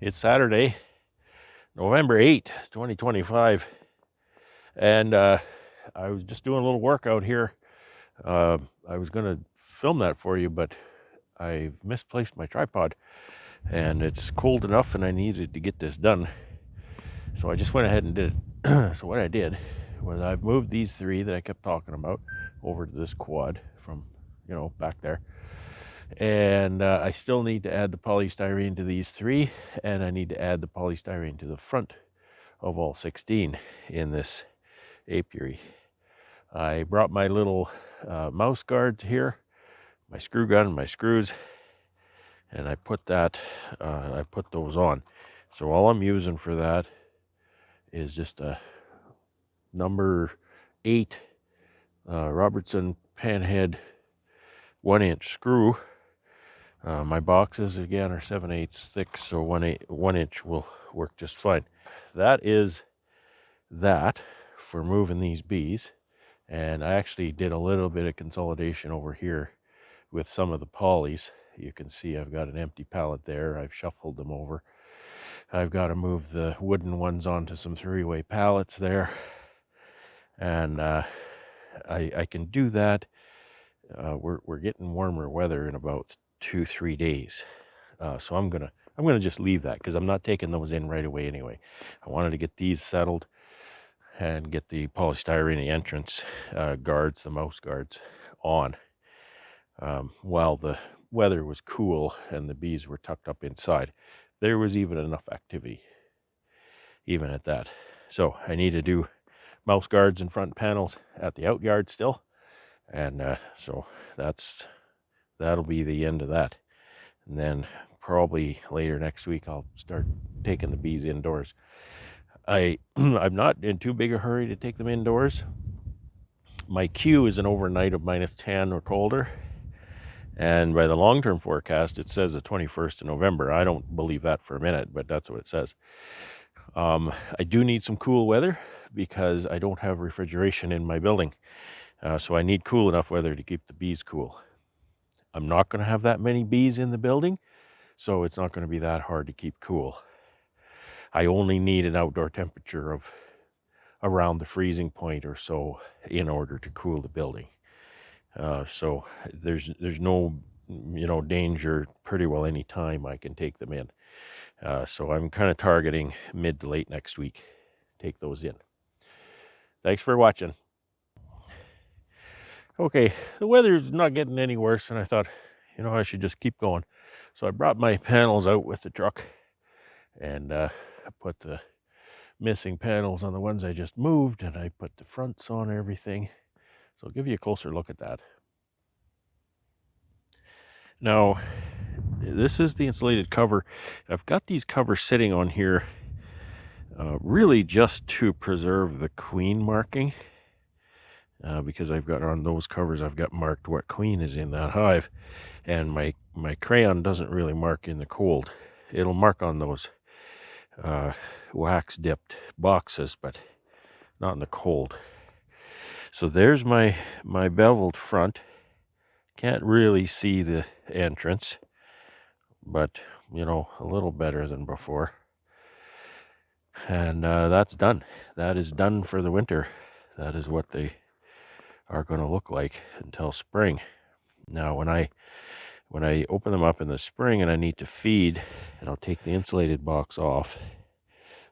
It's Saturday, November 8th, 2025, and I was just doing a little workout here. I was going to film that for you, but I misplaced my tripod, and it's cold enough, and I needed to get this done. So I just went ahead and did it. So what I did was I've moved these three that I kept talking about over to this quad from, back there. And I still need to add the polystyrene to these three, and I need to add the polystyrene to the front of all 16 in this apiary. I brought my little mouse guards here, my screw gun, my screws, and I put those on. So all I'm using for that is just a number 8 Robertson panhead 1-inch screw. My boxes again are 7/8 thick, so 1 inch will work just fine. That is that for moving these bees. And I actually did a little bit of consolidation over here with some of the polys. You can see I've got an empty pallet there. I've shuffled them over. I've got to move the wooden ones onto some 3-way pallets there. And I can do that. We're getting warmer weather in about 2-3 days. So I'm gonna just leave that because I'm not taking those in right away anyway. I wanted to get these settled and get the polystyrene entrance guards, the mouse guards, on while the weather was cool and the bees were tucked up inside. There was even enough activity, even at that. So I need to do mouse guards and front panels at the outyard still, and so that'll be the end of that. And then probably later next week I'll start taking the bees indoors. I'm not in too big a hurry to take them indoors. My queue is an overnight of -10 or colder, and by the long-term forecast it says the 21st of November. I don't believe that for a minute, but that's what it says. I do need some cool weather because I don't have refrigeration in my building, so I need cool enough weather to keep the bees cool. I'm not going to have that many bees in the building, so it's not going to be that hard to keep cool. I only need an outdoor temperature of around the freezing point or so in order to cool the building. So there's no danger pretty well any time I can take them in. So I'm kind of targeting mid to late next week. Take those in. Thanks for watching. Okay, the weather's not getting any worse, and I thought, I should just keep going. So I brought my panels out with the truck, and I put the missing panels on the ones I just moved, and I put the fronts on everything. So I'll give you a closer look at that. Now, this is the insulated cover. I've got these covers sitting on here really just to preserve the queen marking, because I've got on those covers, I've got marked what queen is in that hive, and my crayon doesn't really mark in the cold. It'll mark on those wax dipped boxes, but not in the cold. So there's my beveled front. Can't really see the entrance, but a little better than before. And that's done. That is done for the winter. That is what they are going to look like until spring. Now when I open them up in the spring and I need to feed, and I'll take the insulated box off,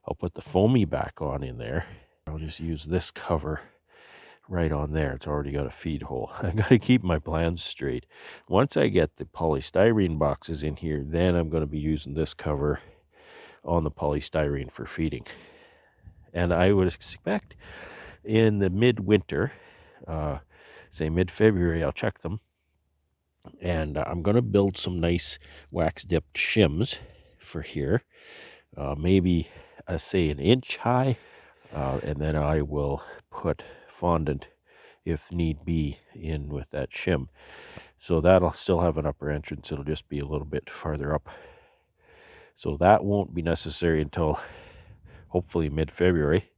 I'll put the foamy back on in there. I'll just use this cover right on there. It's already got a feed hole. I got to keep my plans straight. Once I get the polystyrene boxes in here, then I'm going to be using this cover on the polystyrene for feeding. And I would expect in the midwinter, say mid-February, I'll check them, and I'm going to build some nice wax dipped shims for here, maybe say an inch high, and then I will put fondant, if need be, in with that shim. So that'll still have an upper entrance. It'll just be a little bit farther up. So that won't be necessary until hopefully mid-February.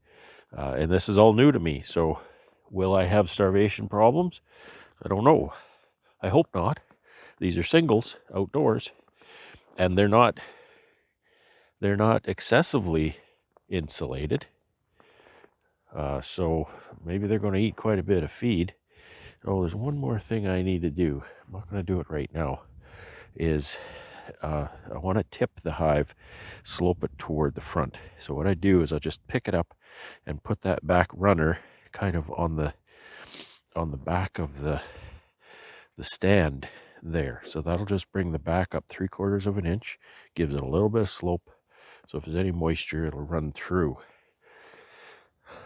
And this is all new to me. So will I have starvation problems? I don't know. I hope not. These are singles outdoors, and they're not they're not excessively insulated. So maybe they're going to eat quite a bit of feed. Oh, there's one more thing I need to do. I'm not going to do it right now. Is I want to tip the hive, slope it toward the front. So what I do is I just pick it up and put that back runner kind of on the back of the stand there. So that'll just bring the back up 3/4 of an inch, gives it a little bit of slope. So if there's any moisture, it'll run through.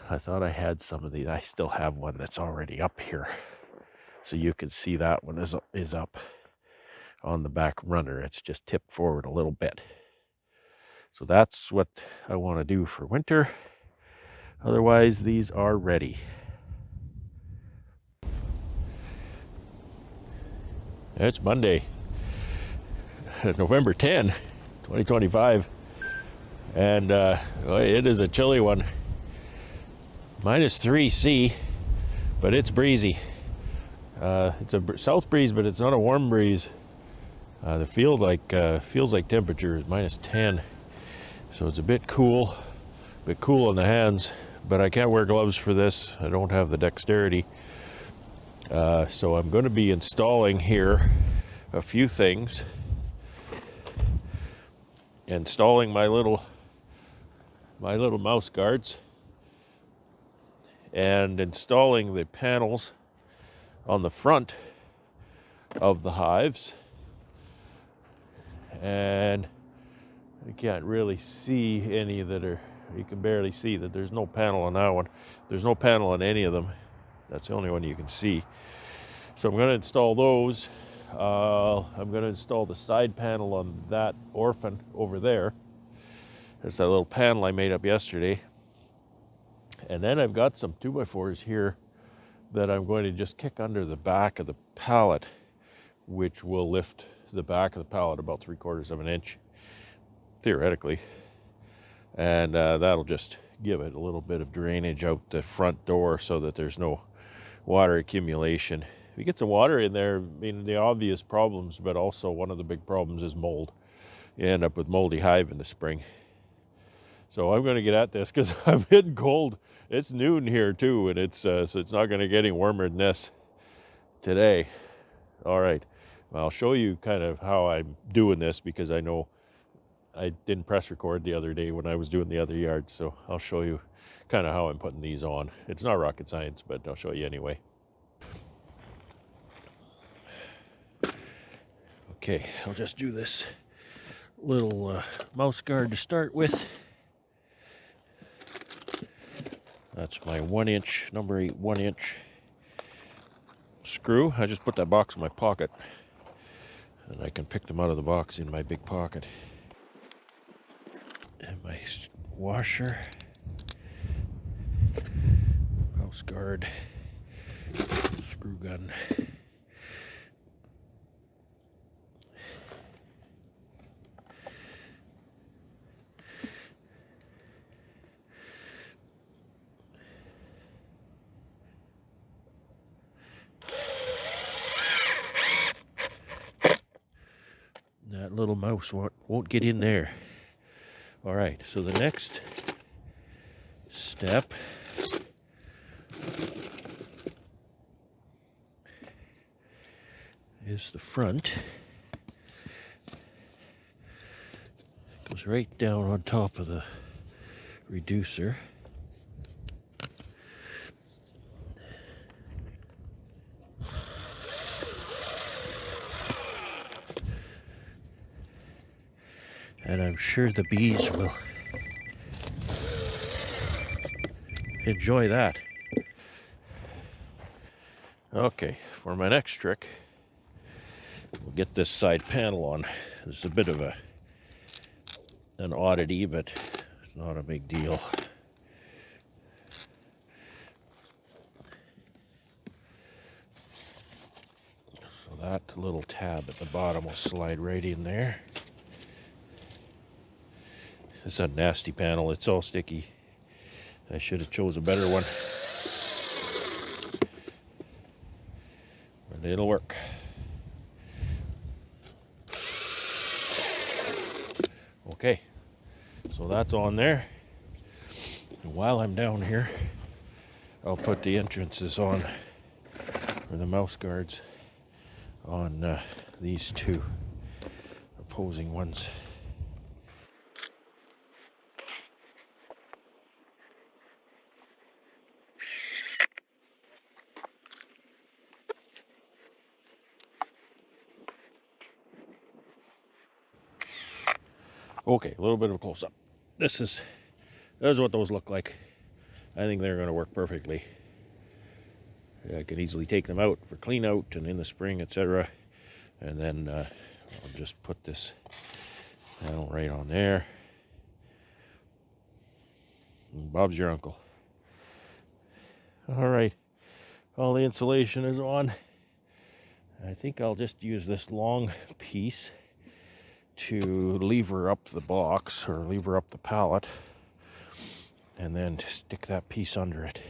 I thought I had some of these. I still have one that's already up here. So you can see that one is up on the back runner. It's just tipped forward a little bit. So that's what I want to do for winter. Otherwise, these are ready. It's Monday, November 10, 2025. And it is a chilly one. -3°C, but it's breezy. It's a south breeze, but it's not a warm breeze. The feels like temperature is -10, so it's a bit cool on the hands. But I can't wear gloves for this. I don't have the dexterity. So I'm going to be installing here a few things. Installing my little mouse guards, and installing the panels on the front of the hives. And you can't really see any that are, you can barely see that there's no panel on that one. There's no panel on any of them. That's the only one you can see. So I'm going to install those. I'm going to install the side panel on that orphan over there. That's that little panel I made up yesterday. And then I've got some 2x4s here that I'm going to just kick under the back of the pallet, which will lift the back of the pallet about 3/4 of an inch, theoretically. And that'll just give it a little bit of drainage out the front door so that there's no water accumulation. If you get some water in there, I mean, the obvious problems, but also one of the big problems is mold. You end up with moldy hive in the spring. So I'm going to get at this because I'm hitting cold. It's noon here too, and so it's not going to get any warmer than this today. All right, well, I'll show you kind of how I'm doing this, because I know I didn't press record the other day when I was doing the other yard. So I'll show you kind of how I'm putting these on. It's not rocket science, but I'll show you anyway. Okay, I'll just do this little mouse guard to start with. That's my 1-inch, number 8 1-inch screw. I just put that box in my pocket, and I can pick them out of the box in my big pocket. And my washer, mouse guard, screw gun. That little mouse won't get in there. All right, so the next step is the front. It goes right down on top of the reducer. And I'm sure the bees will enjoy that. Okay, for my next trick, we'll get this side panel on. This is a bit of an oddity, but it's not a big deal. So that little tab at the bottom will slide right in there. It's a nasty panel. It's all sticky. I should have chose a better one. But it'll work. Okay. So that's on there. And while I'm down here, I'll put the entrances on, or the mouse guards on these two opposing ones. Okay, a little bit of a close-up. This is what those look like. I think they're going to work perfectly. I could easily take them out for clean out and in the spring, etc. And then I'll just put this panel right on there. And Bob's your uncle. All right, all the insulation is on. I think I'll just use this long piece to lever up the box or lever up the pallet, and then stick that piece under it.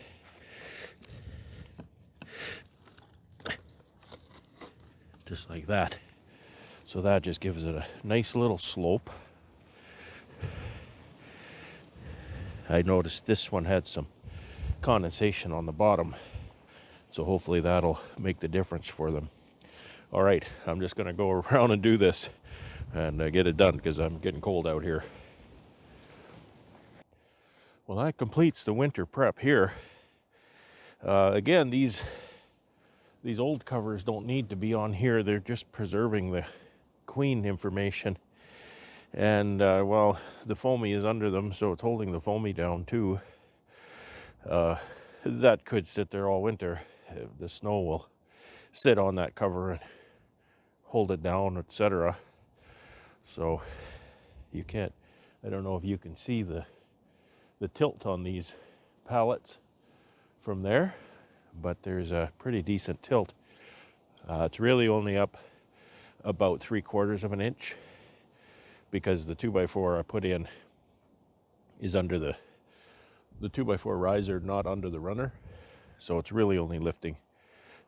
Just like that. So that just gives it a nice little slope. I noticed this one had some condensation on the bottom, so hopefully that'll make the difference for them. All right, I'm just going to go around and do this and get it done because I'm getting cold out here. Well, that completes the winter prep here. Again, these old covers don't need to be on here. They're just preserving the queen information. And well, the foamy is under them, so it's holding the foamy down too. That could sit there all winter. The snow will sit on that cover and hold it down, etc. So you can't, I don't know if you can see the tilt on these pallets from there, but there's a pretty decent tilt. It's really only up about 3/4 of an inch because the 2x4 I put in is under the 2x4 riser, not under the runner. So it's really only lifting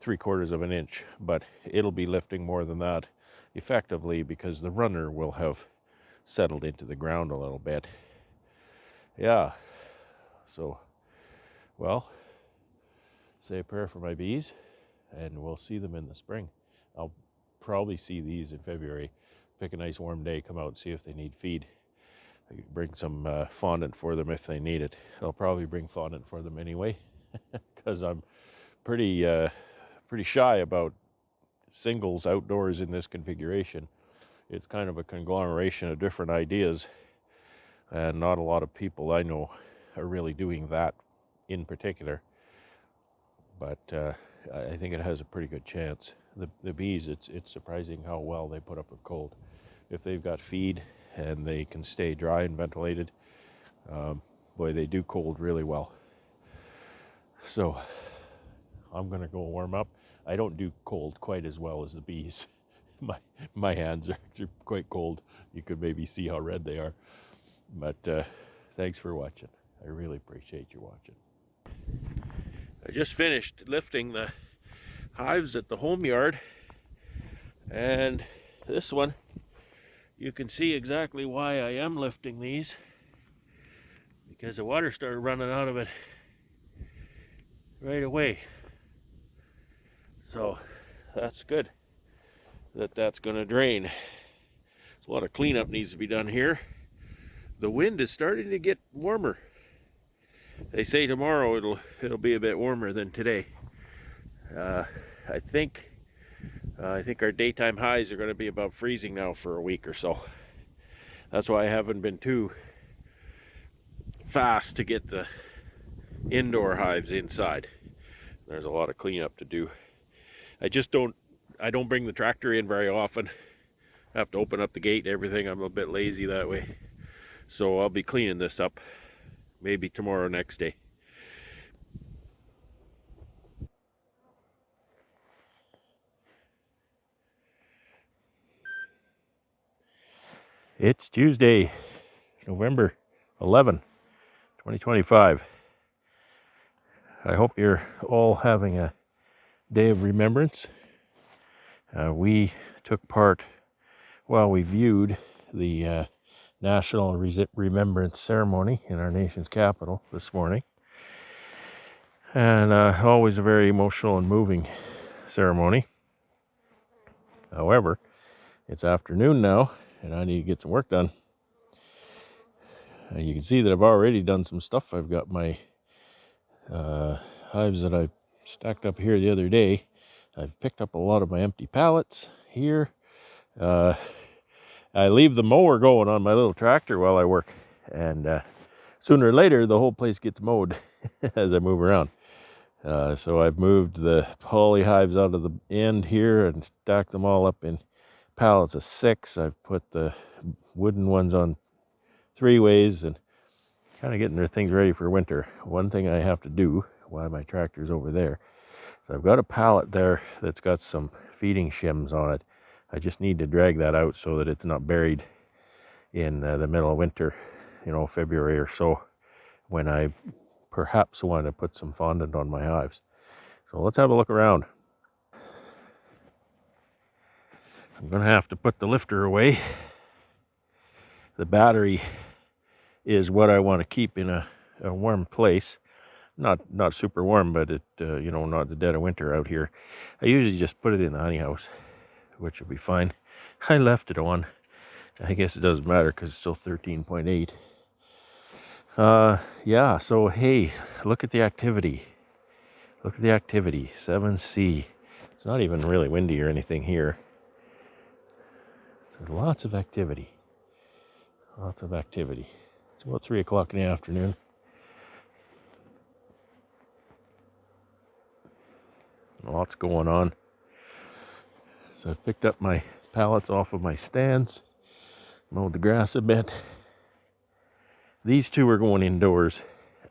3/4 of an inch, but it'll be lifting more than that effectively because the runner will have settled into the ground a little bit. Yeah, so, well, say a prayer for my bees, and we'll see them in the spring. I'll probably see these in February. Pick a nice warm day, come out and see if they need feed. I can bring some fondant for them if they need it. I'll probably bring fondant for them anyway, because I'm pretty shy about singles outdoors in this configuration. It's kind of a conglomeration of different ideas, and not a lot of people I know are really doing that in particular. But I think it has a pretty good chance. The bees, it's surprising how well they put up with cold. If they've got feed and they can stay dry and ventilated, boy, they do cold really well. So I'm going to go warm up. I don't do cold quite as well as the bees. My hands are quite cold. You could maybe see how red they are. But thanks for watching. I really appreciate you watching. I just finished lifting the hives at the home yard, and this one, you can see exactly why I am lifting these, because the water started running out of it right away. So that's good that that's going to drain. There's a lot of cleanup needs to be done here. The wind is starting to get warmer. They say tomorrow it'll be a bit warmer than today. I think our daytime highs are going to be above freezing now for a week or so. That's why I haven't been too fast to get the indoor hives inside. There's a lot of cleanup to do. I don't bring the tractor in very often. I have to open up the gate and everything. I'm a bit lazy that way. So I'll be cleaning this up maybe tomorrow, next day. It's Tuesday, November 11, 2025. I hope you're all having a day of remembrance. We took part, well, we viewed the National Remembrance Ceremony in our nation's capital this morning. And always a very emotional and moving ceremony. However, it's afternoon now, and I need to get some work done. You can see that I've already done some stuff. I've got my hives that I stacked up here the other day. I've picked up a lot of my empty pallets here. I leave the mower going on my little tractor while I work, and sooner or later the whole place gets mowed as I move around. So I've moved the poly hives out of the end here and stacked them all up in pallets of 6. I've put the wooden ones on 3-ways and kind of getting their things ready for winter. One thing I have to do while my tractor's over there, so I've got a pallet there that's got some feeding shims on it. I just need to drag that out so that it's not buried in the middle of winter, February or so, when I perhaps want to put some fondant on my hives. So let's have a look around. I'm going to have to put the lifter away. The battery is what I want to keep in a warm place. Not super warm, but it not the dead of winter out here. I usually just put it in the honey house, which will be fine. I left it on. I guess it doesn't matter because it's still 13.8. Yeah, so hey, look at the activity. Look at the activity, 7C. It's not even really windy or anything here. There's lots of activity. Lots of activity. It's about 3 o'clock in the afternoon. Lots going on. So I've picked up my pallets off of my stands, mowed the grass a bit. These 2 are going indoors.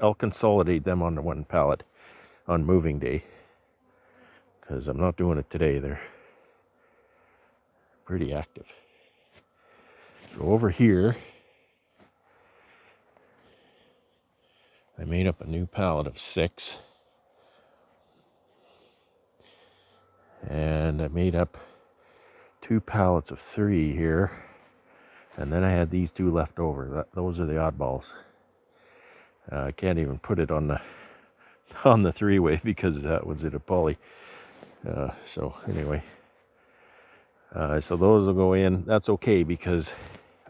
I'll consolidate them onto one pallet on moving day, because I'm not doing it today. They're pretty active. So over here, I made up a new pallet of 6. And I made up 2 pallets of 3 here. And then I had these 2 left over. Those are the oddballs. I can't even put it on the 3-way because that was in a poly. So anyway, so those will go in. That's okay because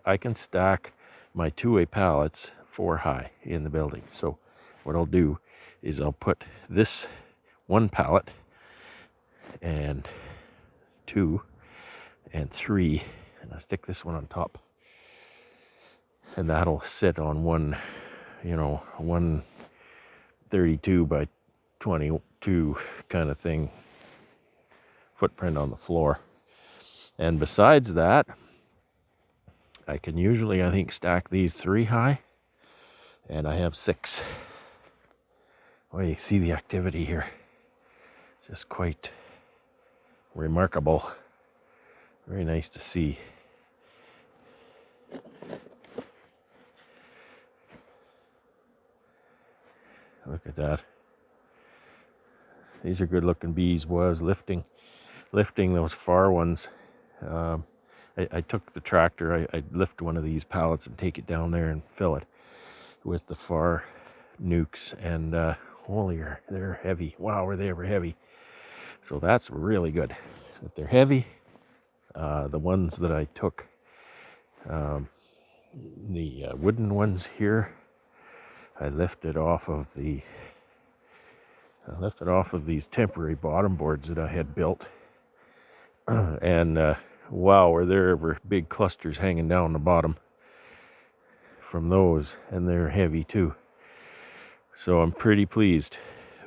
I can stack my 2-way pallets 4 high in the building. So what I'll do is I'll put this 1 pallet and 2 and 3, and I'll stick this one on top. And that'll sit on one 32 by 22 kind of thing, footprint on the floor. And besides that, I can usually, I think, stack these 3 high, and I have 6. Well, you see the activity here. Just quite remarkable. Very nice to see. Look at that. These are good looking bees. Was lifting those far ones. I took the tractor, I'd lift one of these pallets and take it down there and fill it with the far nukes, and holy, they're heavy. Wow, were they ever heavy. So that's really good that they're heavy. The ones that I took, the wooden ones here, I lifted off of these temporary bottom boards that I had built. And wow, were there ever big clusters hanging down the bottom from those, and they're heavy too. So I'm pretty pleased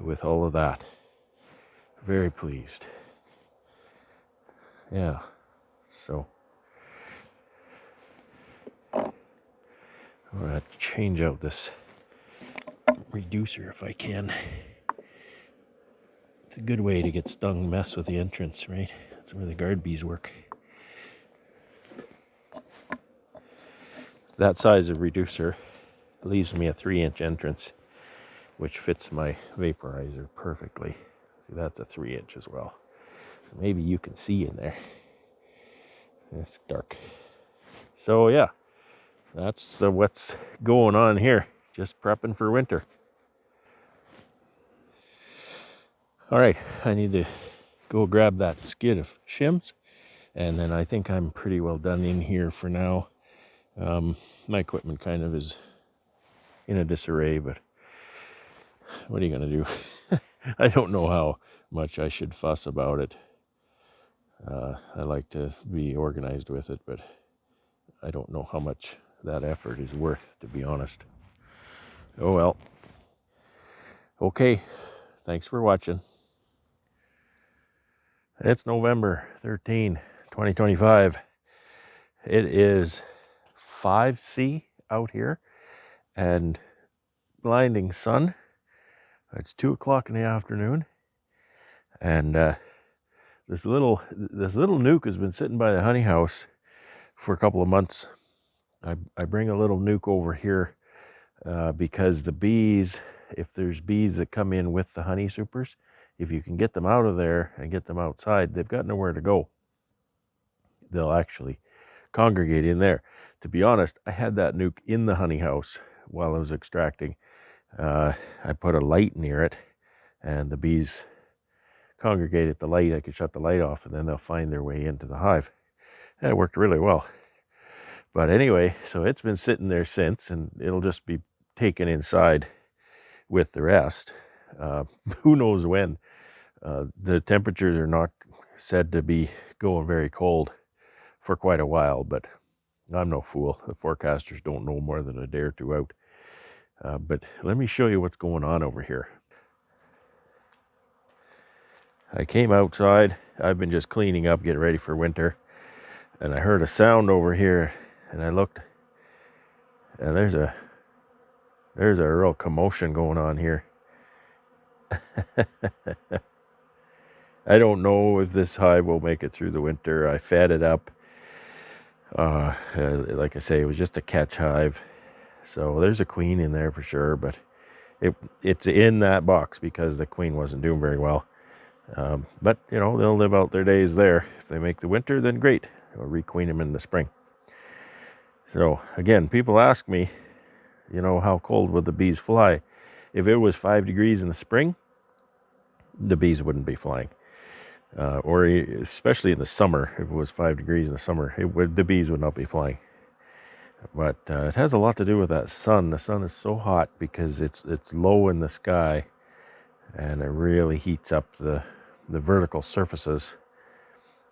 with all of that. Very pleased. Yeah. So I'm gonna change out this reducer if I can. It's a good way to get stung, mess with the entrance, right? That's where the guard bees work. That size of reducer leaves me a 3-inch entrance, which fits my vaporizer perfectly. See, that's a 3-inch as well. So maybe you can see in there. It's dark. So yeah, that's what's going on here. Just prepping for winter. All right, I need to go grab that skid of shims, and then I think I'm pretty well done in here for now. My equipment kind of is in a disarray, but what are you going to do? I don't know how much I should fuss about it. I like to be organized with it, but I don't know how much that effort is worth, to be honest. Oh well. Okay, thanks for watching. It's November 13, 2025. It is 5C out here and blinding sun. It's 2 o'clock in the afternoon, and this little nuke has been sitting by the honey house for a couple of months. I bring a little nuke over here because the bees, if there's bees that come in with the honey supers, if you can get them out of there and get them outside, they've got nowhere to go. They'll actually congregate in there. To be honest, I had that nuke in the honey house while I was extracting. I put a light near it, and the bees congregate at the light. I could shut the light off, and then they'll find their way into the hive. And it worked really well. But anyway, so it's been sitting there since, and it'll just be taken inside with the rest. Who knows when? The temperatures are not said to be going very cold for quite a while, but I'm no fool. The forecasters don't know more than a day or two out. But let me show you what's going on over here. I came outside. I've been just cleaning up, getting ready for winter, and I heard a sound over here, and I looked, and there's a real commotion going on here. I don't know if this hive will make it through the winter. I fed it up. Like I say, it was just a catch hive. So there's a queen in there for sure, but it's in that box because the queen wasn't doing very well. But, they'll live out their days there. If they make the winter, then great. I'll requeen them in the spring. So, again, people ask me, how cold would the bees fly? If it was 5 degrees in the spring, the bees wouldn't be flying. Or especially in the summer, if it was 5 degrees in the summer, the bees would not be flying. But it has a lot to do with that sun. The sun is so hot because it's low in the sky, and it really heats up the vertical surfaces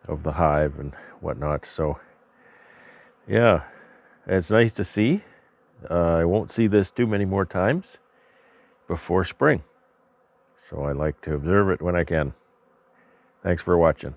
of the hive and whatnot. So, yeah, it's nice to see. I won't see this too many more times before spring. So I like to observe it when I can. Thanks for watching.